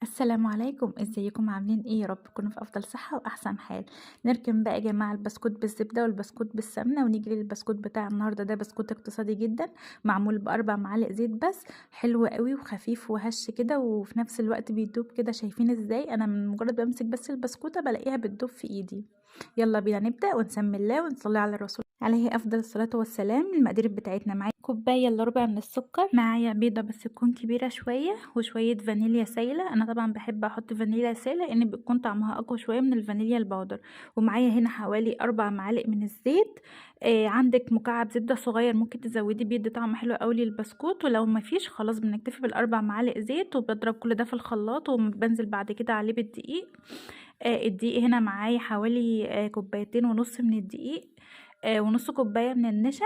السلام عليكم، ازيكم عاملين ايه؟ يا رب تكونوا في افضل صحة واحسن حال. نركن بقى يا جماعة البسكوت بالزبدة والبسكوت بالسمنة ونيجي للبسكوت بتاع النهاردة. ده بسكوت اقتصادي جدا، معمول باربع معالق زيت بس. حلو قوي وخفيف وهش كده، وفي نفس الوقت بيدوب كده. شايفين ازاي انا من مجرد بمسك بس البسكوتة بلاقيها بتدوب في ايدي. يلا بينا نبدأ ونسمي الله ونصلي على الرسول عليه افضل الصلاة والسلام. المقادير بتاعتنا: معايا كوباية الا ربع من السكر، معايا بيضة بس تكون كبيرة شوية، وشوية فانيليا سايلة. انا طبعا بحب احط فانيليا سايلة لان بتكون طعمها اقوى شوية من الفانيليا البودر. ومعايا هنا حوالي 4 معالق من الزيت. عندك مكعب زبدة صغير ممكن تزودي، بيدي طعم حلو قوي للبسكوت. ولو مفيش خلاص بنكتفي بال4 معالق زيت، وبضرب كل ده في الخلاط وبنزل بعد كده عليه بالدقيق. الدقيق هنا معايا حوالي كوبايتين ونص من الدقيق، ونص كوباية من النشا،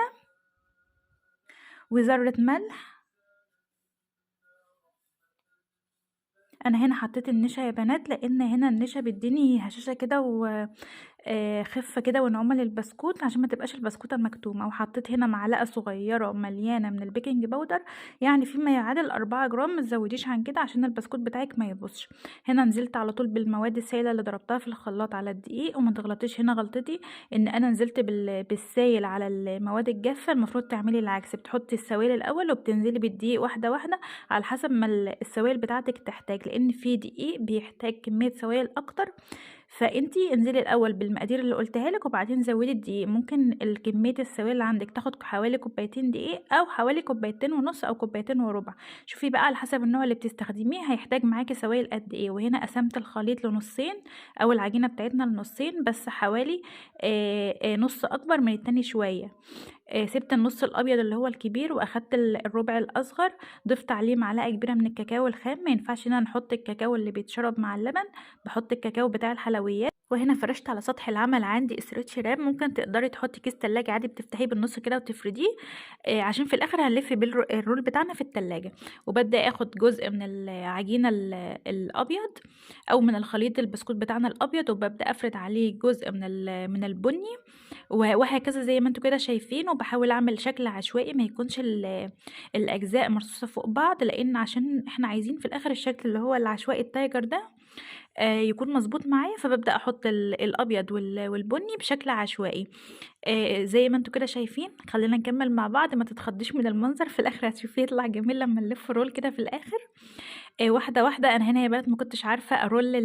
وذرة ملح. انا هنا حطيت النشا يا بنات لان هنا النشا بيديني هشاشة كده خفة كده ونعومة للبسكوت عشان ما تبقاش البسكوتة مكتومة. وحطيت هنا معلقة صغيرة مليانة من البيكنج باودر، يعني فيما يعادل 4 جرام، متزوديش عن كده عشان البسكوت بتاعك ما يبصش. هنا نزلت على طول بالمواد السائلة اللي ضربتها في الخلاط على الدقيق. وما تغلطيش هنا غلطتي ان انا نزلت بالسائل على المواد الجافة. المفروض تعملي العكس، بتحطي السوائل الاول وبتنزلي بالدقيق واحدة واحدة على حسب ما السوائل بتاعتك تحتاج، لان في دقيق بيحتاج كمية سوائل اكتر. فانتي انزلي الاول بالمقادير اللي قلتها لك وبعدين زودي الدقيق. ممكن كميه السوائل اللي عندك تاخد حوالي كوبايتين دقيق او حوالي كوبايتين ونص او كوبايتين وربع. شوفي بقى على حسب النوع اللي بتستخدميه هيحتاج معاكي سوائل قد ايه. وهنا قسمت الخليط لنصين، او العجينه بتاعتنا لنصين، بس حوالي نص اكبر من التاني شويه. سبت النص الابيض اللي هو الكبير واخدت الربع الاصغر. ضفت عليه معلقه كبيره من الكاكاو الخام. ما ينفعش هنا نحط الكاكاو اللي بيتشرب مع اللبن، بحط الكاكاو بتاع الحلويات. وهنا فرشت على سطح العمل عندي استرتش راب. ممكن تقدري تحطي كيس تلاجة عادي بتفتحيه بالنص كده وتفرديه، عشان في الاخر هنلف بالرول بتاعنا في التلاجة. وببدا اخد جزء من العجينه الابيض، او من الخليط البسكوت بتاعنا الابيض، وببدا افرد عليه جزء من البني، وهكذا زي ما انتوا كده شايفين. وبحاول اعمل شكل عشوائي، ما يكونش الاجزاء مرصوصه فوق بعض، لان عشان احنا عايزين في الاخر الشكل اللي هو العشوائي التايجر ده يكون مظبوط معايا. فببدا احط الابيض والبني بشكل عشوائي زي ما انتوا كده شايفين. خلينا نكمل مع بعض، ما تتخضيش من المنظر، في الاخر هتشوفيه يطلع جميل لما نلف رول كده في الاخر. واحده واحده. انا هنا يا بنات ما كنتش عارفه ارول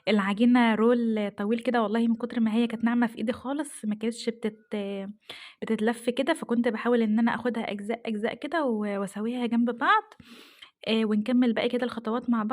العجينه رول طويل كده، والله من كتر ما هي كانت ناعمه في ايدي خالص ما كانتش بتتلف كده. فكنت بحاول ان انا اخدها اجزاء اجزاء كده واسويها جنب بعض. ونكمل باقي كده الخطوات مع بعض.